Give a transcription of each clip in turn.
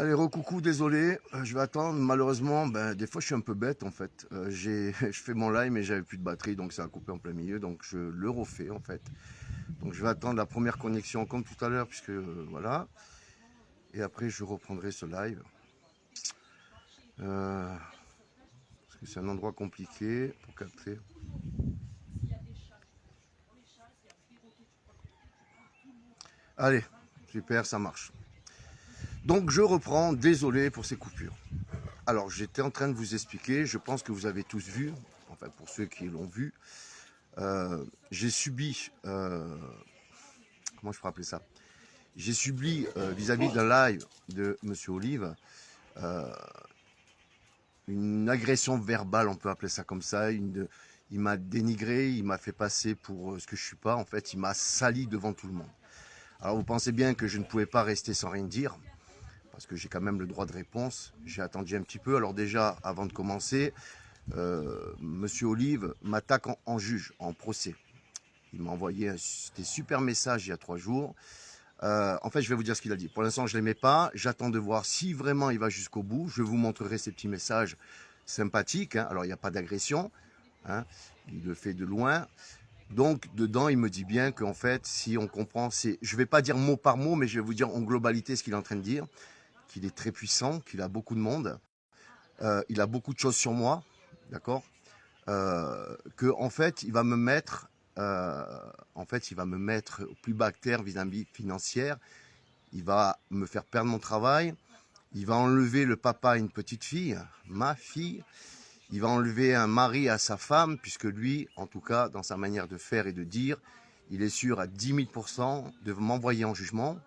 Allez, recoucou, désolé, je vais attendre. Malheureusement, des fois, je suis un peu bête en fait. Je fais mon live, mais j'avais plus de batterie, donc ça a coupé en plein milieu. Donc je le refais en fait. Donc je vais attendre la première connexion comme tout à l'heure, puisque voilà. Et après, je reprendrai ce live. Parce que c'est un endroit compliqué pour capter. Allez, super, ça marche. Donc je reprends, désolé pour ces coupures. Alors j'étais en train de vous expliquer, je pense que vous avez tous vu, enfin pour ceux qui l'ont vu, j'ai subi, comment je pourrais appeler ça? J'ai subi vis-à-vis d'un live de Monsieur Olive, une agression verbale, on peut appeler ça comme ça. Il m'a dénigré, il m'a fait passer pour ce que je suis pas. En fait, il m'a sali devant tout le monde. Alors vous pensez bien que je ne pouvais pas rester sans rien dire, parce que j'ai quand même le droit de réponse. J'ai attendu un petit peu. Alors déjà, avant de commencer, Monsieur Olive m'attaque en juge, en procès. Il m'a envoyé des super messages il y a 3 jours. En fait, je vais vous dire ce qu'il a dit. Pour l'instant, je ne l'aimais pas. J'attends de voir si vraiment il va jusqu'au bout. Je vous montrerai ces petits messages sympathiques. Hein. Alors, il n'y a pas d'agression. Hein. Il le fait de loin. Donc, dedans, il me dit bien qu'en fait, si on comprend, je ne vais pas dire mot par mot, mais je vais vous dire en globalité ce qu'il est en train de dire. Qu'il est très puissant, qu'il a beaucoup de monde. Il a beaucoup de choses sur moi. D'accord, que en fait il va me mettre au plus bas terre vis-à-vis financière. Il va me faire perdre mon travail. Il va enlever le papa à une petite fille, ma fille. Il va enlever un mari à sa femme, puisque lui, en tout cas, dans sa manière de faire et de dire, il est sûr à 10 000% de m'envoyer en jugement,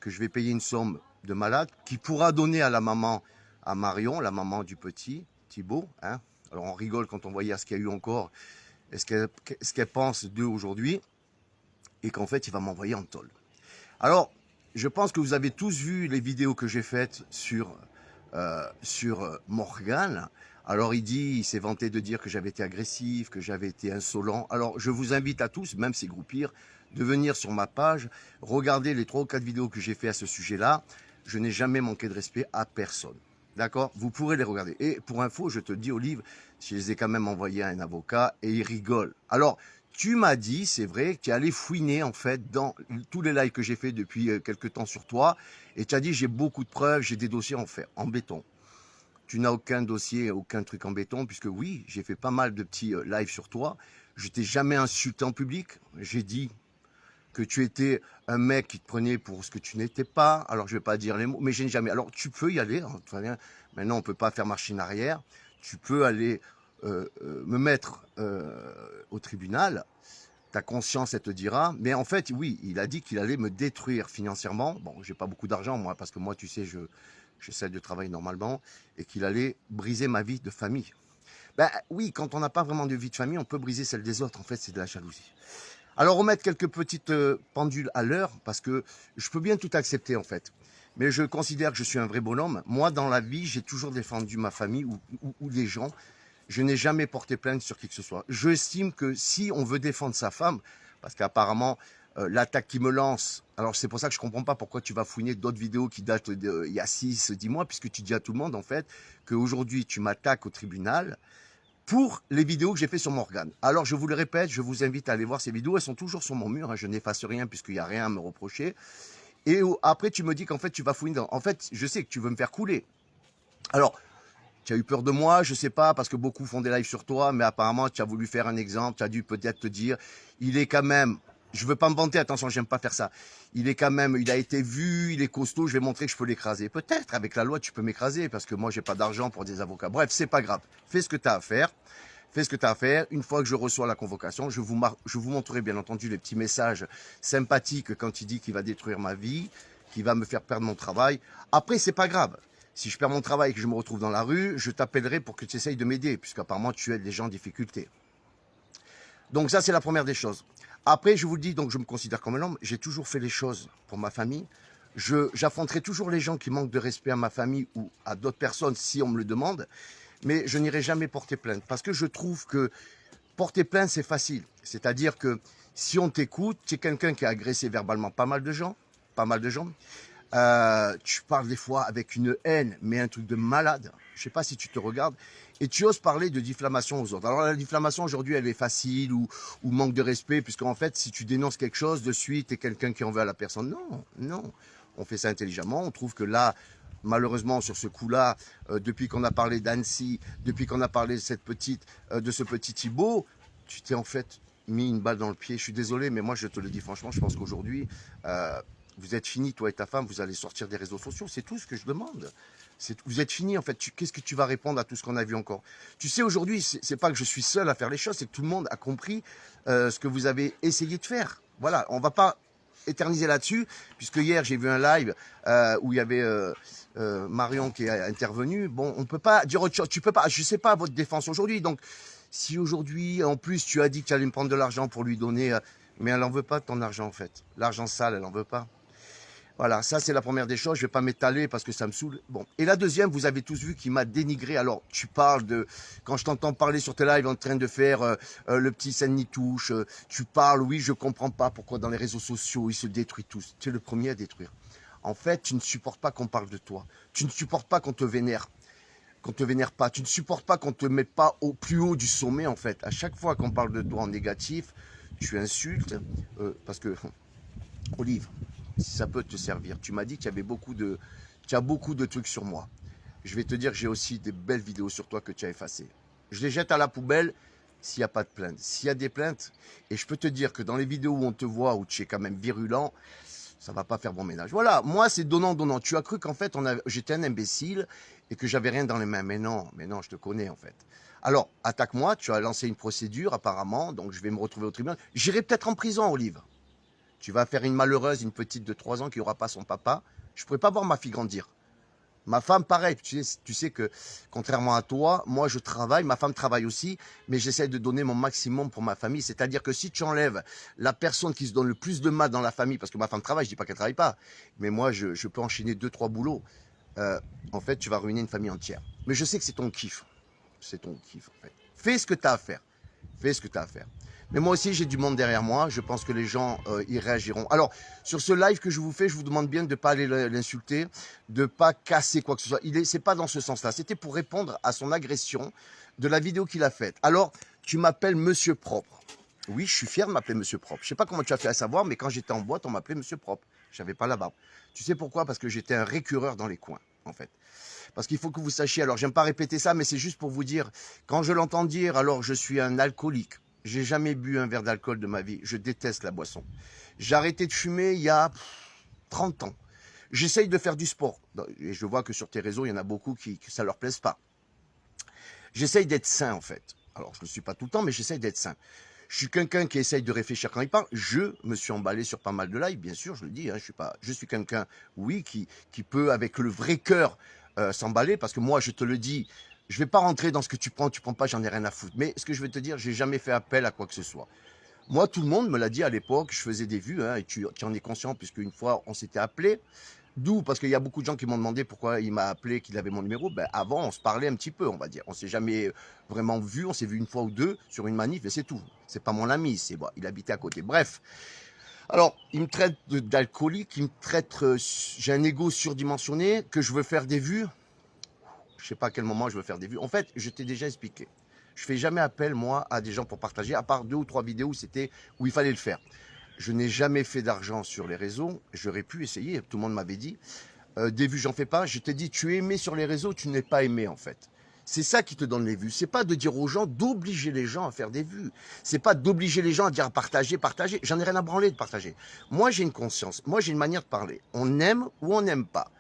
que je vais payer une somme de malade, qui pourra donner à la maman, à Marion, la maman du petit, Thibaut. Hein. Alors on rigole quand on voyait ce qu'il y a eu encore, ce qu'elle pense d'eux aujourd'hui, et qu'en fait il va m'envoyer en tôle. Alors, je pense que vous avez tous vu les vidéos que j'ai faites sur Morgan. Alors il s'est vanté de dire que j'avais été agressif, que j'avais été insolent. Alors je vous invite à tous, même ces groupirs, de venir sur ma page, regarder les 3 ou 4 vidéos que j'ai fait à ce sujet-là. Je n'ai jamais manqué de respect à personne. D'accord? Vous pourrez les regarder. Et pour info, je te dis, Olive, je les ai quand même envoyés à un avocat et il rigole. Alors, tu m'as dit, c'est vrai, que tu es allé fouiner en fait dans tous les lives que j'ai fait depuis quelques temps sur toi. Et tu as dit, j'ai beaucoup de preuves, j'ai des dossiers en fer, en béton. Tu n'as aucun dossier, aucun truc en béton, puisque oui, j'ai fait pas mal de petits lives sur toi. Je t'ai jamais insulté en public. J'ai dit que tu étais un mec qui te prenait pour ce que tu n'étais pas. Alors, je ne vais pas dire les mots, mais je n'ai jamais. Alors, tu peux y aller. Hein, maintenant, on ne peut pas faire machine arrière. Tu peux aller me mettre au tribunal. Ta conscience, elle te dira. Mais en fait, oui, il a dit qu'il allait me détruire financièrement. Bon, j'ai pas beaucoup d'argent, moi, parce que moi, tu sais, j'essaie de travailler normalement. Et qu'il allait briser ma vie de famille. Ben oui, quand on n'a pas vraiment de vie de famille, on peut briser celle des autres. En fait, c'est de la jalousie. Alors, remettre quelques petites pendules à l'heure, parce que je peux bien tout accepter, en fait. Mais je considère que je suis un vrai bonhomme. Moi, dans la vie, j'ai toujours défendu ma famille ou les gens. Je n'ai jamais porté plainte sur qui que ce soit. Je estime que si on veut défendre sa femme, parce qu'apparemment, l'attaque qui me lance, alors c'est pour ça que je ne comprends pas pourquoi tu vas fouiner d'autres vidéos qui datent d'il y a 6, 10 mois, puisque tu dis à tout le monde, en fait, qu'aujourd'hui, tu m'attaques au tribunal pour les vidéos que j'ai fait sur Morgan. Alors, je vous le répète, je vous invite à aller voir ces vidéos. Elles sont toujours sur mon mur. Hein, je n'efface rien puisqu'il n'y a rien à me reprocher. Et après, tu me dis qu'en fait, tu vas fouiner dans... En fait, je sais que tu veux me faire couler. Alors, tu as eu peur de moi, je sais pas, parce que beaucoup font des lives sur toi, mais apparemment, tu as voulu faire un exemple, tu as dû peut-être te dire, il est quand même, je veux pas me vanter, attention, j'aime pas faire ça. Il est quand même, il a été vu, il est costaud, je vais montrer que je peux l'écraser. Peut-être, avec la loi, tu peux m'écraser, parce que moi, j'ai pas d'argent pour des avocats. Bref, c'est pas grave. Fais ce que tu as à faire. Fais ce que tu as à faire. Une fois que je reçois la convocation, je vous montrerai bien entendu les petits messages sympathiques quand il dit qu'il va détruire ma vie, qu'il va me faire perdre mon travail. Après, c'est pas grave. Si je perds mon travail et que je me retrouve dans la rue, je t'appellerai pour que tu essayes de m'aider, puisqu'apparemment tu aides les gens en difficulté. Donc ça, c'est la première des choses. Après, je vous le dis, donc je me considère comme un homme, j'ai toujours fait les choses pour ma famille. J'affronterai toujours les gens qui manquent de respect à ma famille ou à d'autres personnes si on me le demande, mais je n'irai jamais porter plainte, parce que je trouve que porter plainte, c'est facile. C'est-à-dire que si on t'écoute, tu es quelqu'un qui a agressé verbalement pas mal de gens, Tu parles des fois avec une haine, mais un truc de malade. Je sais pas si tu te regardes. Et tu oses parler de diffamation aux autres. Alors la diffamation aujourd'hui, elle est facile ou manque de respect, puisqu'en fait, si tu dénonces quelque chose, de suite, t'es quelqu'un qui en veut à la personne. Non, non. On fait ça intelligemment. On trouve que là, malheureusement, sur ce coup-là, depuis qu'on a parlé d'Annecy, depuis qu'on a parlé de cette petite, de ce petit Thibaut, tu t'es en fait mis une balle dans le pied. Je suis désolé, mais moi, je te le dis franchement, je pense qu'aujourd'hui, vous êtes fini, toi et ta femme, vous allez sortir des réseaux sociaux. C'est tout ce que je demande. Vous êtes fini, en fait. Qu'est-ce que tu vas répondre à tout ce qu'on a vu encore? Tu sais, aujourd'hui, c'est pas que je suis seul à faire les choses, c'est que tout le monde a compris ce que vous avez essayé de faire. Voilà, on va pas éterniser là-dessus, puisque hier, j'ai vu un live où il y avait Marion qui est intervenue. Bon, on peut pas dire autre chose. Tu peux pas, je sais pas votre défense aujourd'hui. Donc, si aujourd'hui, en plus, tu as dit que tu allais me prendre de l'argent pour lui donner, mais elle n'en veut pas de ton argent, en fait. L'argent sale, elle n'en veut pas. Voilà, ça c'est la première des choses, je ne vais pas m'étaler parce que ça me saoule. Bon. Et la deuxième, vous avez tous vu qu'il m'a dénigré. Alors, tu parles de... Quand je t'entends parler sur tes lives en train de faire le petit scène-ni-touche, tu parles, oui, je ne comprends pas pourquoi dans les réseaux sociaux, ils se détruisent tous. Tu es le premier à détruire. En fait, tu ne supportes pas qu'on parle de toi. Tu ne supportes pas qu'on te vénère. Qu'on te vénère pas. Tu ne supportes pas qu'on te mette pas au plus haut du sommet, en fait. À chaque fois qu'on parle de toi en négatif, tu insultes, parce que... Olive, si ça peut te servir. Tu m'as dit qu'il y avait tu as beaucoup de trucs sur moi. Je vais te dire que j'ai aussi des belles vidéos sur toi que tu as effacées. Je les jette à la poubelle s'il n'y a pas de plainte. S'il y a des plaintes, et je peux te dire que dans les vidéos où on te voit, où tu es quand même virulent, ça va pas faire bon ménage. Voilà, moi c'est donnant. Tu as cru qu'en fait j'étais un imbécile et que j'avais rien dans les mains. Mais non, je te connais en fait. Alors, attaque-moi, tu as lancé une procédure apparemment, donc je vais me retrouver au tribunal. J'irai peut-être en prison, Olive. Tu vas faire une malheureuse, une petite de 3 ans qui n'aura pas son papa. Je ne pourrais pas voir ma fille grandir. Ma femme, pareil. Tu sais que, contrairement à toi, moi, je travaille. Ma femme travaille aussi. Mais j'essaie de donner mon maximum pour ma famille. C'est-à-dire que si tu enlèves la personne qui se donne le plus de mal dans la famille, parce que ma femme travaille, je ne dis pas qu'elle ne travaille pas. Mais moi, je peux enchaîner 2-3 boulots. En fait, tu vas ruiner une famille entière. Mais je sais que c'est ton kiff. C'est ton kiff, en fait. Fais ce que tu as à faire. Fais ce que tu as à faire. Mais moi aussi, j'ai du monde derrière moi. Je pense que les gens y réagiront. Alors, sur ce live que je vous fais, je vous demande bien de ne pas aller l'insulter, de ne pas casser quoi que ce soit. C'est pas dans ce sens-là. C'était pour répondre à son agression de la vidéo qu'il a faite. Alors, tu m'appelles Monsieur Propre. Oui, je suis fier de m'appeler Monsieur Propre. Je sais pas comment tu as fait à savoir, mais quand j'étais en boîte, on m'appelait Monsieur Propre. J'avais pas la barbe. Tu sais pourquoi? Parce que j'étais un récurreur dans les coins, en fait. Parce qu'il faut que vous sachiez, alors j'aime pas répéter ça, mais c'est juste pour vous dire, quand je l'entends dire, alors je suis un alcoolique. J'ai jamais bu un verre d'alcool de ma vie. Je déteste la boisson. J'ai arrêté de fumer il y a 30 ans. J'essaye de faire du sport. Et je vois que sur tes réseaux, il y en a beaucoup que ça leur plaise pas. J'essaye d'être sain, en fait. Alors, je ne le suis pas tout le temps, mais j'essaye d'être sain. Je suis quelqu'un qui essaye de réfléchir quand il parle. Je me suis emballé sur pas mal de lives, bien sûr, je le dis. Hein, je suis quelqu'un, oui, qui peut, avec le vrai cœur, s'emballer. Parce que moi, je te le dis, je ne vais pas rentrer dans ce que tu prends pas, j'en ai rien à foutre. Mais ce que je vais te dire, j'ai jamais fait appel à quoi que ce soit. Moi, tout le monde me l'a dit à l'époque, je faisais des vues, hein, et tu en es conscient, puisque une fois, on s'était appelé. D'où, parce qu'il y a beaucoup de gens qui m'ont demandé pourquoi il m'a appelé, qu'il avait mon numéro. Ben, avant, on se parlait un petit peu, on va dire. On s'est jamais vraiment vu, on s'est vu une fois ou deux sur une manif, et c'est tout. C'est pas mon ami, bon, il habitait à côté. Bref. Alors, il me traite d'alcoolique, il me traite, j'ai un ego surdimensionné, que je veux faire des vues. Je sais pas à quel moment je veux faire des vues. En fait, je t'ai déjà expliqué. Je fais jamais appel, moi, à des gens pour partager, à part 2 ou 3 vidéos où il fallait le faire. Je n'ai jamais fait d'argent sur les réseaux. J'aurais pu essayer, tout le monde m'avait dit. Des vues, j'en fais pas. Je t'ai dit, tu es aimé sur les réseaux, tu n'es pas aimé, en fait. C'est ça qui te donne les vues. C'est pas de dire aux gens, d'obliger les gens à faire des vues. C'est pas d'obliger les gens à dire partager. J'en ai rien à branler de partager. Moi, j'ai une conscience. Moi, j'ai une manière de parler. On aime ou on n'aime pas.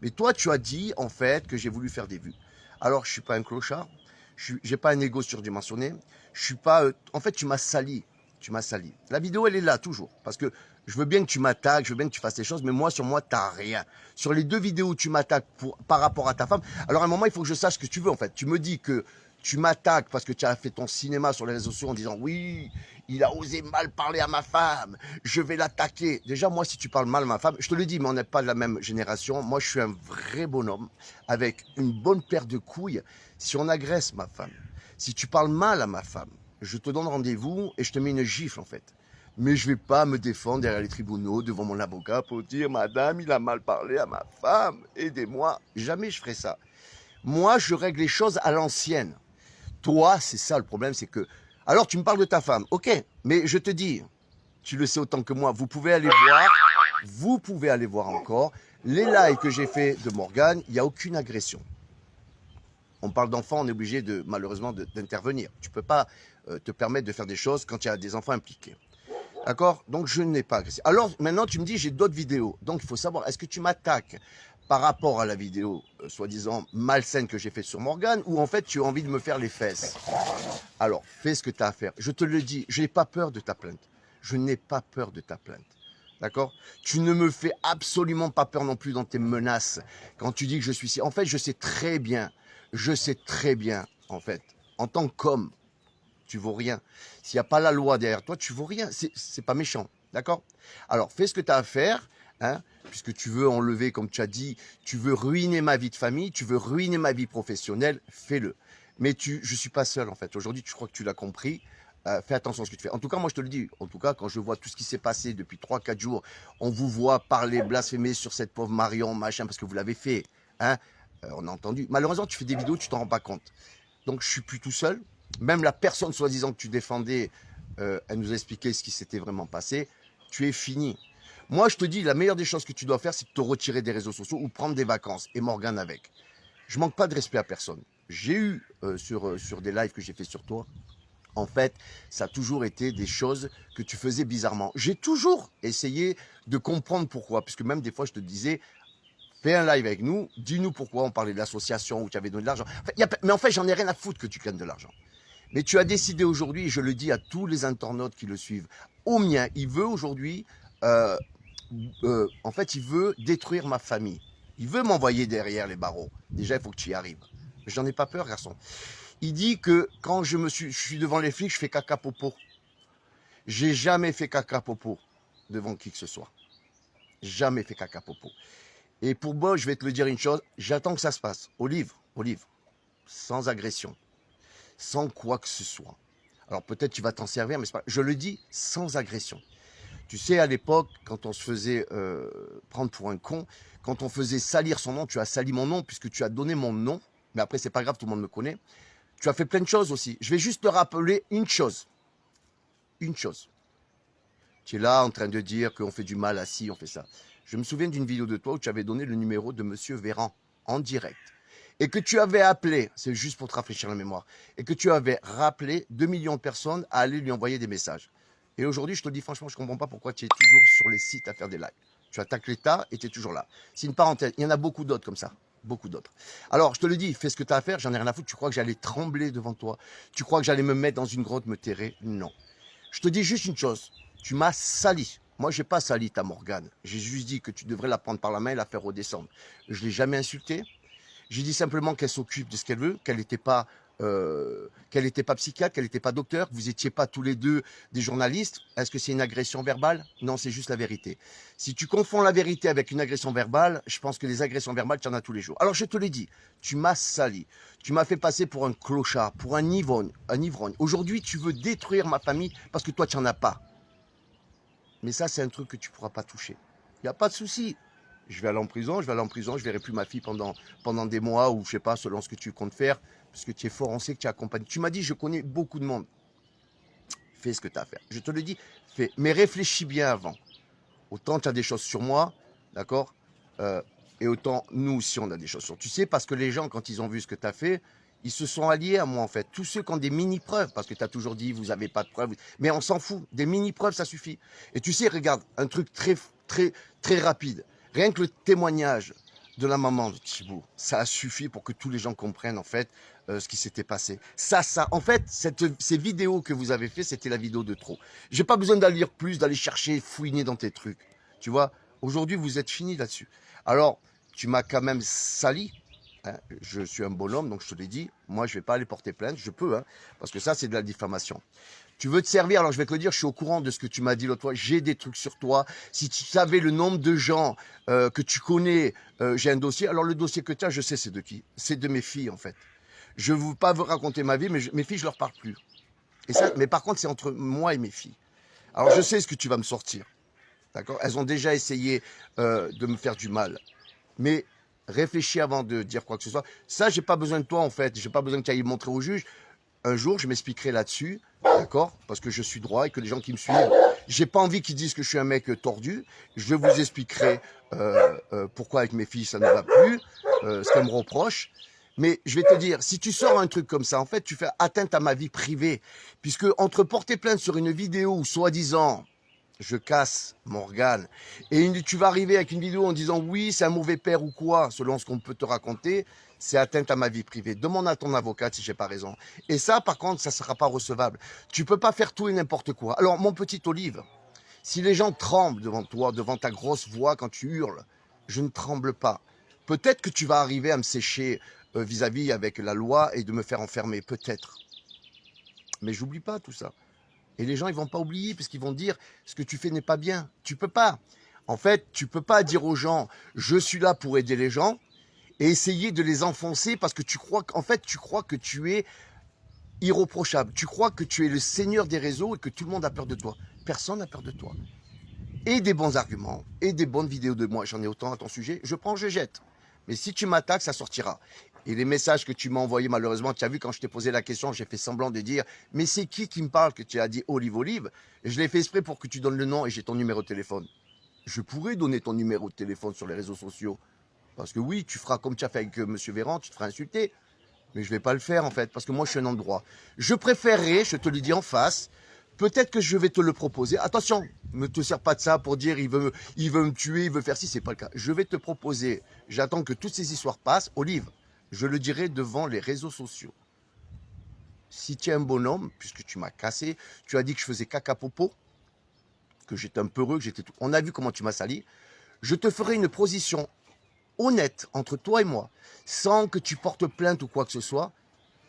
Mais toi, tu as dit, en fait, que j'ai voulu faire des vues. Alors, je suis pas un clochard. J'ai pas un ego surdimensionné. Je suis pas... en fait, tu m'as sali. Tu m'as sali. La vidéo, elle est là, toujours. Parce que je veux bien que tu m'attaques, je veux bien que tu fasses les choses, mais moi, sur moi, t'as rien. Sur les 2 vidéos où tu m'attaques par rapport à ta femme, alors à un moment, il faut que je sache ce que tu veux, en fait. Tu me dis que tu m'attaques parce que tu as fait ton cinéma sur les réseaux sociaux en disant « Oui, il a osé mal parler à ma femme, je vais l'attaquer. » Déjà, moi, si tu parles mal à ma femme, je te le dis, mais on n'est pas de la même génération. Moi, je suis un vrai bonhomme avec une bonne paire de couilles. Si on agresse ma femme, si tu parles mal à ma femme, je te donne rendez-vous et je te mets une gifle, en fait. Mais je vais pas me défendre derrière les tribunaux, devant mon avocat, pour dire, madame, il a mal parlé à ma femme, aidez-moi. Jamais je ferai ça. Moi, je règle les choses à l'ancienne. Toi, c'est ça le problème, c'est que... Alors, tu me parles de ta femme, ok, mais je te dis, tu le sais autant que moi, vous pouvez aller voir encore les lives que j'ai fait de Morgane, il n'y a aucune agression. On parle d'enfants, on est obligé malheureusement d'intervenir. Tu ne peux pas te permettre de faire des choses quand il y a des enfants impliqués. D'accord? Donc je n'ai pas agressé. Alors maintenant tu me dis j'ai d'autres vidéos. Donc il faut savoir, est-ce que tu m'attaques par rapport à la vidéo soi-disant malsaine que j'ai faite sur Morgane ou en fait tu as envie de me faire les fesses? Alors fais ce que tu as à faire. Je te le dis, je n'ai pas peur de ta plainte. Je n'ai pas peur de ta plainte. D'accord? Tu ne me fais absolument pas peur non plus dans tes menaces. Quand tu dis que je suis ici. En fait, je sais très bien, en fait, en tant qu'homme, tu vaux rien. S'il n'y a pas la loi derrière toi, tu vaux rien. C'est pas méchant. D'accord? Alors, fais ce que tu as à faire. Hein, puisque tu veux enlever, comme tu as dit, tu veux ruiner ma vie de famille, tu veux ruiner ma vie professionnelle, fais-le. Mais je ne suis pas seul, en fait. Aujourd'hui, je crois que tu l'as compris. Fais attention à ce que tu fais. En tout cas, moi, je te le dis. En tout cas, quand je vois tout ce qui s'est passé depuis 3-4 jours, on vous voit parler, blasphémer sur cette pauvre Marion, machin, parce que vous l'avez fait. Hein, on a entendu. Malheureusement, tu fais des vidéos, tu t'en rends pas compte. Donc, je suis plus tout seul. Même la personne, soi-disant, que tu défendais, elle nous a expliqué ce qui s'était vraiment passé. Tu es fini. Moi, je te dis, la meilleure des choses que tu dois faire, c'est de te retirer des réseaux sociaux ou prendre des vacances. Et Morgane avec. Je manque pas de respect à personne. J'ai eu, sur des lives que j'ai fait sur toi, en fait, ça a toujours été des choses que tu faisais bizarrement. J'ai toujours essayé de comprendre pourquoi, puisque même des fois, je te disais, fais un live avec nous, dis-nous pourquoi on parlait de l'association où tu avais donné de l'argent. Mais en fait, j'en ai rien à foutre que tu gagnes de l'argent. Mais tu as décidé aujourd'hui, et je le dis à tous les internautes qui le suivent, au mien, il veut aujourd'hui, en fait, il veut détruire ma famille. Il veut m'envoyer derrière les barreaux. Déjà, il faut que tu y arrives. J'en ai pas peur, garçon. Il dit que quand je suis devant les flics, je fais caca popo. J'ai jamais fait caca popo devant qui que ce soit. Jamais fait caca popo. Et pour moi, je vais te le dire une chose, j'attends que ça se passe. Olive, sans agression, sans quoi que ce soit. Alors peut-être tu vas t'en servir, mais c'est pas... je le dis sans agression. Tu sais, à l'époque, quand on se faisait prendre pour un con, quand on faisait salir son nom, tu as sali mon nom puisque tu as donné mon nom, mais après c'est pas grave, tout le monde me connaît. Tu as fait plein de choses aussi. Je vais juste te rappeler une chose. Une chose. Tu es là en train de dire qu'on fait du mal à ci, on fait ça. Je me souviens d'une vidéo de toi où tu avais donné le numéro de Monsieur Véran en direct. Et que tu avais appelé, c'est juste pour te rafraîchir la mémoire, et que tu avais rappelé 2 millions de personnes à aller lui envoyer des messages. Et aujourd'hui, je te dis franchement, je ne comprends pas pourquoi tu es toujours sur les sites à faire des lives. Tu attaques l'État et tu es toujours là. C'est une parenthèse. Il y en a beaucoup d'autres comme ça. Beaucoup d'autres. Alors, je te le dis, fais ce que tu as à faire, j'en ai rien à foutre. Tu crois que j'allais trembler devant toi? Tu crois que j'allais me mettre dans une grotte, me terrer? Non. Je te dis juste une chose. Tu m'as sali. Moi, je n'ai pas sali ta Morgane. J'ai juste dit que tu devrais la prendre par la main et la faire redescendre. Je ne l'ai jamais insultée. J'ai dit simplement qu'elle s'occupe de ce qu'elle veut, qu'elle n'était pas psychiatre, qu'elle n'était pas docteur, que vous n'étiez pas tous les deux des journalistes. Est-ce que c'est une agression verbale? Non, c'est juste la vérité. Si tu confonds la vérité avec une agression verbale, je pense que les agressions verbales, tu en as tous les jours. Alors je te l'ai dit, tu m'as sali. Tu m'as fait passer pour un clochard, pour un ivrogne. Aujourd'hui, tu veux détruire ma famille parce que toi, tu n'en as pas. Mais ça, c'est un truc que tu ne pourras pas toucher. Il n'y a pas de souci. Je vais aller en prison, je verrai plus ma fille pendant des mois ou je sais pas, selon ce que tu comptes faire, parce que tu es fort, on sait que tu accompagnes. Tu m'as dit, je connais beaucoup de monde. Fais ce que tu as à faire. Je te le dis, fais. Mais réfléchis bien avant. Autant tu as des choses sur moi, d'accord, et autant nous aussi on a des choses sur. Tu sais, parce que les gens, quand ils ont vu ce que tu as fait, ils se sont alliés à moi en fait. Tous ceux qui ont des mini-preuves, parce que tu as toujours dit, vous n'avez pas de preuves, mais on s'en fout. Des mini-preuves, ça suffit. Et tu sais, regarde, un truc très, très, très rapide. Rien que le témoignage de la maman de Thibaut, ça a suffi pour que tous les gens comprennent en fait ce qui s'était passé. En fait, ces vidéos que vous avez fait, c'était la vidéo de trop. J'ai pas besoin d'aller lire plus, d'aller chercher, fouiner dans tes trucs. Tu vois, aujourd'hui vous êtes fini là-dessus. Alors, tu m'as quand même sali. Hein, je suis un bonhomme, donc je te l'ai dit. Moi, je vais pas aller porter plainte. Je peux, hein, parce que ça, c'est de la diffamation. Tu veux te servir, alors je vais te le dire, je suis au courant de ce que tu m'as dit l'autre fois, j'ai des trucs sur toi. Si tu savais le nombre de gens que tu connais, j'ai un dossier. Alors le dossier que tu as, je sais c'est de qui? C'est de mes filles en fait. Je ne veux pas vous raconter ma vie, mais mes filles, je leur parle plus. Et ça, mais par contre, c'est entre moi et mes filles. Alors, je sais ce que tu vas me sortir. D'accord? Elles ont déjà essayé de me faire du mal. Mais réfléchis avant de dire quoi que ce soit. Ça, j'ai pas besoin de toi, en fait. J'ai pas besoin que tu ailles le montrer au juge. Un jour, je m'expliquerai là-dessus, d'accord? Parce que je suis droit et que les gens qui me suivent, j'ai pas envie qu'ils disent que je suis un mec tordu. Je vous expliquerai pourquoi avec mes filles ça ne va plus, ce qu'elles me reprochent. Mais je vais te dire, si tu sors un truc comme ça, en fait, tu fais atteinte à ma vie privée. Puisque entre porter plainte sur une vidéo où soi-disant je casse mon organe, et tu vas arriver avec une vidéo en disant oui, c'est un mauvais père ou quoi, selon ce qu'on peut te raconter, c'est atteinte à ma vie privée. Demande à ton avocate si j'ai pas raison. Et ça, par contre, ça sera pas recevable. Tu peux pas faire tout et n'importe quoi. Alors, mon petit Olive, si les gens tremblent devant toi, devant ta grosse voix quand tu hurles, je ne tremble pas. Peut-être que tu vas arriver à me sécher vis-à-vis avec la loi et de me faire enfermer, peut-être. Mais j'oublie pas tout ça. Et les gens, ils vont pas oublier parce qu'ils vont dire ce que tu fais n'est pas bien. Tu peux pas. En fait, tu peux pas dire aux gens je suis là pour aider les gens et essayer de les enfoncer parce que tu crois qu'en fait tu crois que tu es irréprochable. Tu crois que tu es le seigneur des réseaux et que tout le monde a peur de toi. Personne n'a peur de toi. Et des bons arguments et des bonnes vidéos de moi, j'en ai autant à ton sujet, je prends, je jette. Mais si tu m'attaques, ça sortira. Et les messages que tu m'as envoyés, malheureusement, tu as vu quand je t'ai posé la question, j'ai fait semblant de dire « Mais c'est qui me parle ?» que tu as dit « Olive, Olive ?» Et je l'ai fait exprès pour que tu donnes le nom et j'ai ton numéro de téléphone. Je pourrais donner ton numéro de téléphone sur les réseaux sociaux. Parce que oui, tu feras comme tu as fait avec M. Véran, tu te feras insulter. Mais je ne vais pas le faire en fait, parce que moi je suis un homme droit. Je préférerais, je te le dis en face, peut-être que je vais te le proposer. Attention, ne te sers pas de ça pour dire il veut me tuer, il veut faire ci, c'est pas le cas. Je vais te proposer, j'attends que toutes ces histoires passent. Olive, je le dirai devant les réseaux sociaux. Si tu es un bonhomme, puisque tu m'as cassé, tu as dit que je faisais caca popo, que j'étais un peureux, que j'étais tout. On a vu comment tu m'as sali. Je te ferai une position honnête entre toi et moi, sans que tu portes plainte ou quoi que ce soit.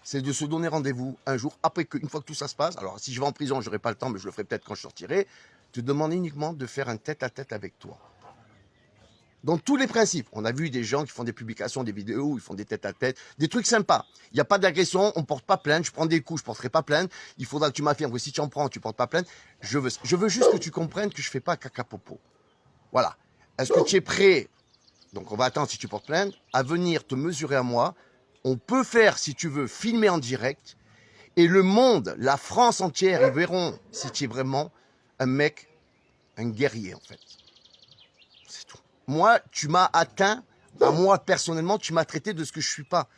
C'est de se donner rendez-vous un jour, après une fois que tout ça se passe. Alors, si je vais en prison, je n'aurai pas le temps, mais je le ferai peut-être quand je sortirai. Te demander uniquement de faire un tête-à-tête avec toi. Dans tous les principes, on a vu des gens qui font des publications, des vidéos, ils font des tête-à-tête, des trucs sympas. Il n'y a pas d'agression, on ne porte pas plainte, je prends des coups, je ne porterai pas plainte. Il faudra que tu m'affirmes que si tu en prends, tu ne portes pas plainte. Je veux juste que tu comprennes que je ne fais pas caca popo. Voilà. Est-ce que tu es prêt, donc on va attendre si tu portes plainte, à venir te mesurer à moi? On peut faire, si tu veux, filmer en direct. Et le monde, la France entière, ils verront si tu es vraiment un mec, un guerrier en fait. C'est tout. Moi, tu m'as atteint, à moi personnellement, tu m'as traité de ce que je suis pas.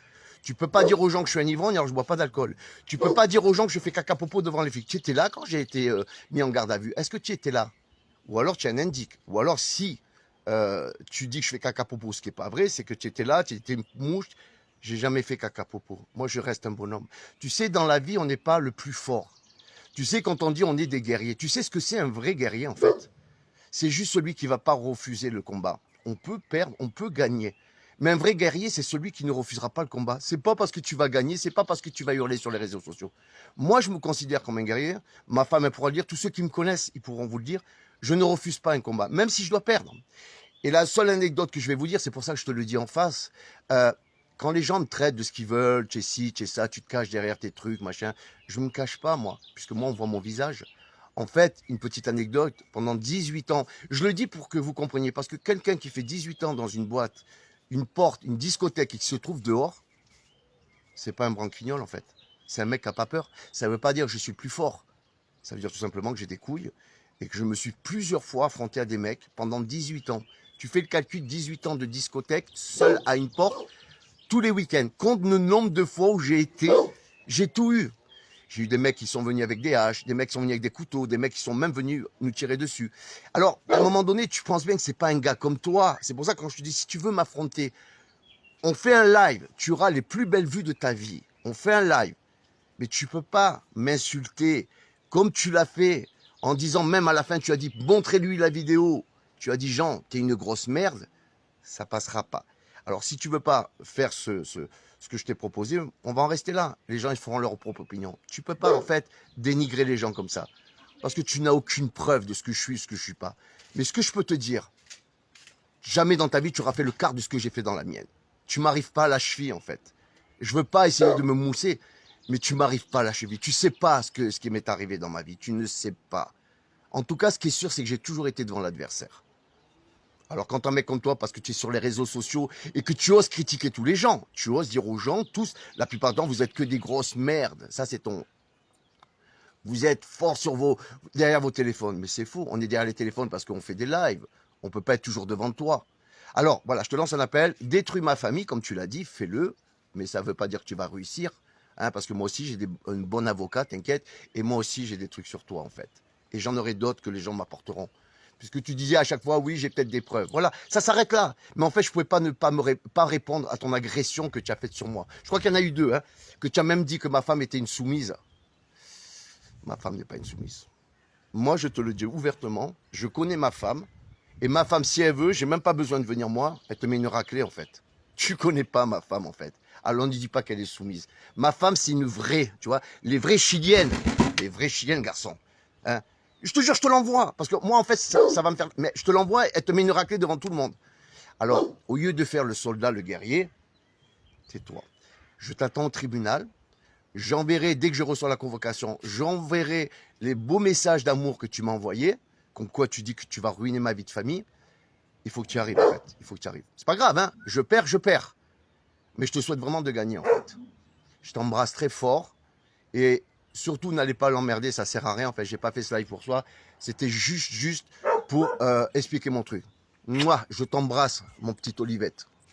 Tu peux pas dire aux gens que je suis un ivrogne alors je bois pas d'alcool. Tu peux pas dire aux gens que je fais caca popo devant les flics. Tu étais là quand j'ai été mis en garde à vue. Est-ce que tu étais là? Ou alors tu es un indique. Ou alors si tu dis que je fais caca popo, ce qui est pas vrai, c'est que tu étais là, tu étais une mouche. J'ai jamais fait caca popo. Moi, je reste un bonhomme. Tu sais, dans la vie, on n'est pas le plus fort. Tu sais, quand on dit on est des guerriers, tu sais ce que c'est un vrai guerrier, en fait? C'est juste celui qui ne va pas refuser le combat. On peut perdre, on peut gagner. Mais un vrai guerrier, c'est celui qui ne refusera pas le combat. C'est pas parce que tu vas gagner, c'est pas parce que tu vas hurler sur les réseaux sociaux. Moi, je me considère comme un guerrier. Ma femme, elle pourra le dire. Tous ceux qui me connaissent, ils pourront vous le dire. Je ne refuse pas un combat, même si je dois perdre. Et la seule anecdote que je vais vous dire, c'est pour ça que je te le dis en face. Quand les gens me traitent de ce qu'ils veulent, tu es ci, tu es ça, tu te caches derrière tes trucs, machin, je ne me cache pas, moi, puisque moi, on voit mon visage. En fait, une petite anecdote, pendant 18 ans, je le dis pour que vous compreniez, parce que quelqu'un qui fait 18 ans dans une boîte, une porte, une discothèque et qui se trouve dehors, c'est pas un branquignol en fait. C'est un mec qui n'a pas peur. Ça ne veut pas dire que je suis le plus fort. Ça veut dire tout simplement que j'ai des couilles et que je me suis plusieurs fois affronté à des mecs pendant 18 ans. Tu fais le calcul, 18 ans de discothèque, seul à une porte, tous les week-ends. Compte le nombre de fois où j'ai été, j'ai tout eu. J'ai eu des mecs qui sont venus avec des haches, des mecs qui sont venus avec des couteaux, des mecs qui sont même venus nous tirer dessus. Alors, à un moment donné, tu penses bien que c'est pas un gars comme toi. C'est pour ça que quand je te dis, si tu veux m'affronter, on fait un live, tu auras les plus belles vues de ta vie. On fait un live. Mais tu peux pas m'insulter comme tu l'as fait en disant, même à la fin, tu as dit, montrez-lui la vidéo. Tu as dit, Jean, t'es une grosse merde. Ça passera pas. Alors, si tu veux pas faire ce que je t'ai proposé, on va en rester là. Les gens, ils feront leur propre opinion. Tu peux pas, en fait, dénigrer les gens comme ça. Parce que tu n'as aucune preuve de ce que je suis, ce que je suis pas. Mais ce que je peux te dire, jamais dans ta vie, tu auras fait le quart de ce que j'ai fait dans la mienne. Tu m'arrives pas à la cheville, en fait. Je veux pas essayer de me mousser, mais tu m'arrives pas à la cheville. Tu sais pas ce qui m'est arrivé dans ma vie. Tu ne sais pas. En tout cas, ce qui est sûr, c'est que j'ai toujours été devant l'adversaire. Alors quand un mec comme toi, parce que tu es sur les réseaux sociaux et que tu oses critiquer tous les gens, tu oses dire aux gens, tous, la plupart du temps, vous êtes que des grosses merdes. Ça, c'est ton... Vous êtes fort derrière vos téléphones. Mais c'est faux, on est derrière les téléphones parce qu'on fait des lives. On ne peut pas être toujours devant toi. Alors, voilà, je te lance un appel. Détruis ma famille, comme tu l'as dit, fais-le. Mais ça ne veut pas dire que tu vas réussir. Hein, parce que moi aussi, j'ai un bon avocat, t'inquiète. Et moi aussi, j'ai des trucs sur toi, en fait. Et j'en aurai d'autres que les gens m'apporteront. Puisque tu disais à chaque fois, oui, j'ai peut-être des preuves. Voilà, ça s'arrête là. Mais en fait, je ne pouvais pas ne pas répondre à ton agression que tu as faite sur moi. Je crois qu'il y en a eu deux. Hein, que tu as même dit que ma femme était une soumise. Ma femme n'est pas une soumise. Moi, je te le dis ouvertement, je connais ma femme. Et ma femme, si elle veut, j'ai même pas besoin de venir moi, elle te met une raclée en fait. Tu connais pas ma femme en fait. Alors ne dis pas qu'elle est soumise. Ma femme, c'est une vraie, tu vois, les vraies chiliennes. Les vraies chiliennes, garçon. Hein, je te jure, je te l'envoie. Parce que moi, en fait, ça va me faire... Mais je te l'envoie, elle te met une raclée devant tout le monde. Alors, au lieu de faire le soldat, le guerrier, c'est toi. Je t'attends au tribunal. J'enverrai, dès que je reçois la convocation, j'enverrai les beaux messages d'amour que tu m'as envoyés, comme quoi tu dis que tu vas ruiner ma vie de famille. Il faut que tu arrives, en fait. Il faut que tu arrives. C'est pas grave, hein. Je perds, je perds. Mais je te souhaite vraiment de gagner, en fait. Je t'embrasse très fort. Et surtout, n'allez pas l'emmerder, ça sert à rien. En fait, j'ai pas fait ce live pour toi. C'était juste pour expliquer mon truc. Moi, je t'embrasse, mon petit Olivette.